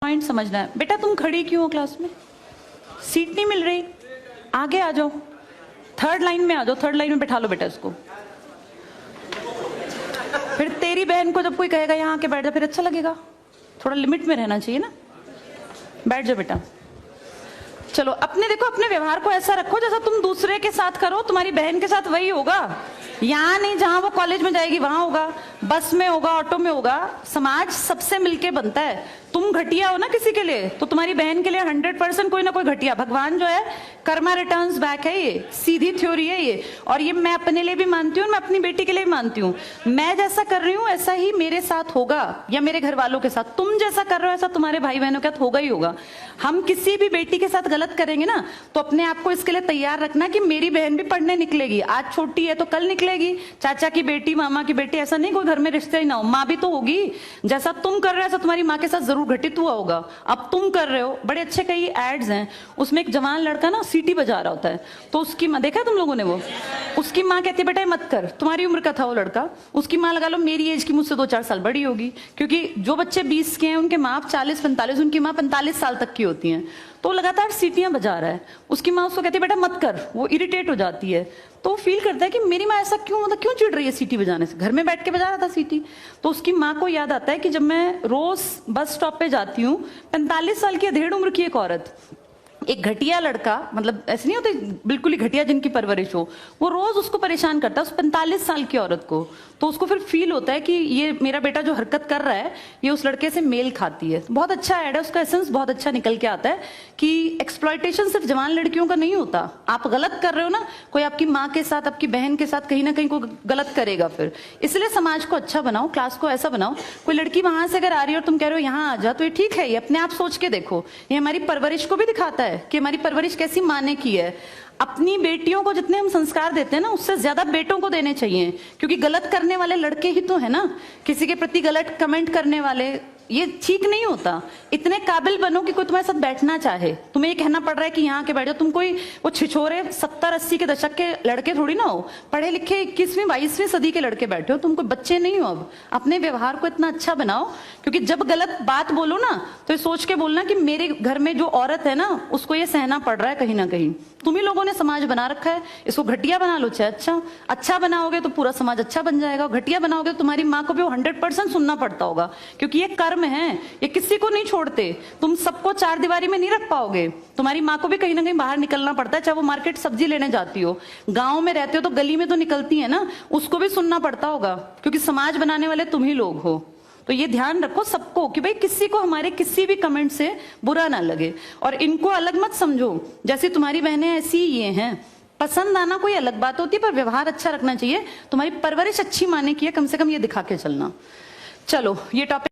Point समझना है। बेटा तुम खड़ी क्यों हो क्लास में? सीट नहीं मिल रही? आगे आ जाओ, थर्ड लाइन में आ जाओ, थर्ड लाइन में बैठा लो बेटा इसको। फिर तेरी बहन को जब कोई कहेगा यहाँ आके बैठ जा, फिर अच्छा लगेगा? थोड़ा लिमिट में रहना चाहिए ना। बैठ जाओ बेटा। चलो अपने देखो, अपने व्यवहार को ऐसा रखो जैसा तुम दूसरे के साथ करो, तुम्हारी बहन के साथ वही होगा। यहाँ नहीं, जहां वो कॉलेज में जाएगी वहां होगा, बस में होगा, ऑटो में होगा। समाज सबसे मिलके बनता है। तुम घटिया हो ना किसी के लिए, तो तुम्हारी बहन के लिए 100% कोई ना कोई घटिया। भगवान जो है कर्मा रिटर्न्स बैक है, ये सीधी थ्योरी है ये। और ये मैं अपने लिए भी मानती हूँ, मैं अपनी बेटी के लिए भी मानती हूँ। मैं जैसा कर रही हूँ ऐसा ही मेरे साथ होगा या मेरे घर वालों के साथ। तुम जैसा कर रहे हो ऐसा तुम्हारे भाई बहनों के साथ होगा ही होगा। हम किसी भी बेटी के साथ गलत करेंगे ना, तो अपने आप को इसके लिए तैयार रखना कि मेरी बहन भी पढ़ने निकलेगी। आज छोटी है तो कल निकलेगी। चाचा की बेटी, मामा की बेटी, ऐसा नहीं कोई घर में रिश्ते ही ना हो, माँ भी तो होगी। जैसा तुम कर रहे हो ऐसा तुम्हारी माँ के साथ जरूर घटित हुआ होगा। अब तुम कर रहे हो। बड़े अच्छे कई एड्स हैं, उसमें एक जवान लड़का ना सीटी बजा रहा होता है, तो उसकी माँ, देखा तुम लोगों ने वो, उसकी माँ कहती है बेटा मत कर। तुम्हारी उम्र का था वो लड़का, उसकी माँ लगा लो मेरी एज की, मुझसे 2-4 साल बड़ी होगी, क्योंकि जो बच्चे 20 के हैं उनके माँ 40-45, उनकी माँ 45 साल तक की होती हैं। तो लगातार सीटियां बजा रहा है, उसकी माँ उसको कहती है बेटा मत कर। वो इरिटेट हो जाती है, तो फील करता है कि मेरी माँ ऐसा क्यों, मतलब क्यों चिढ़ रही है सीटी बजाने से, घर में बैठ के बजा रहा था सीटी। तो उसकी माँ को याद आता है कि जब मैं रोज बस स्टॉप पे जाती हूँ, 45 साल की अधेड़ उम्र की एक औरत, एक घटिया लड़का, मतलब ऐसे नहीं होते बिल्कुल ही घटिया जिनकी परवरिश हो, वो रोज उसको परेशान करता है, उस 45 साल की औरत को। तो उसको फिर फील होता है कि ये मेरा बेटा जो हरकत कर रहा है ये उस लड़के से मेल खाती है। बहुत अच्छा ऐड है, उसका एसेंस बहुत अच्छा निकल के आता है कि एक्सप्लॉयटेशन सिर्फ जवान लड़कियों का नहीं होता। आप गलत कर रहे हो ना, कोई आपकी माँ के साथ, आपकी बहन के साथ कहीं ना कहीं कोई गलत करेगा फिर। इसलिए समाज को अच्छा बनाओ, क्लास को ऐसा बनाओ, कोई लड़की वहां से अगर आ रही है और तुम कह रहे हो यहाँ आ जा, तो ये ठीक है। ये अपने आप सोच के देखो, ये हमारी परवरिश को भी दिखाता है कि हमारी परवरिश कैसी माँ ने की है। अपनी बेटियों को जितने हम संस्कार देते हैं ना, उससे ज्यादा बेटों को देने चाहिए, क्योंकि गलत करने वाले लड़के ही तो है ना, किसी के प्रति गलत कमेंट करने वाले। ये ठीक नहीं होता। इतने काबिल बनो कि कोई तुम्हारे साथ बैठना चाहे। तुम्हें ये कहना पड़ रहा है कि यहाँ के बैठ जाओ, तुम कोई वो छिछोरे 70-80 के दशक के लड़के थोड़ी ना हो, पढ़े लिखे 21वीं-22वीं सदी के लड़के बैठे हो। तुम कोई बच्चे नहीं हो। अब अपने व्यवहार को इतना अच्छा बनाओ, क्योंकि जब गलत बात बोलो ना तो ये सोच के बोलना कि मेरे घर में जो औरत है ना उसको ये सहना पड़ रहा है कहीं ना कहीं। तुम ही लोगों ने समाज बना रखा है, इसको घटिया बना लो चाहे अच्छा बनाओगे तो पूरा समाज अच्छा बन जाएगा। घटिया बनाओगे तो तुम्हारी माँ को भी 100% सुनना पड़ता होगा, क्योंकि ये कर्म है, ये किसी को नहीं छोड़ते। तुम सबको चार दीवारी में नहीं रख पाओगे। तुम्हारी माँ को भी कहीं ना कहीं बाहर निकलना पड़ता है, चाहे वो मार्केट सब्जी लेने जाती हो, गांव में रहते हो तो गली में तो निकलती है ना, उसको भी सुनना पड़ता होगा, क्योंकि समाज बनाने वाले तुम ही लोग हो। तो ये ध्यान रखो सबको कि भाई किसी को हमारे किसी भी कमेंट से बुरा ना लगे, और इनको अलग मत समझो। जैसे तुम्हारी बहनें ऐसी ये हैं, पसंद आना कोई अलग बात होती है, पर व्यवहार अच्छा रखना चाहिए। तुम्हारी परवरिश अच्छी माने की है, कम से कम ये दिखा के चलना। चलो ये टॉपिक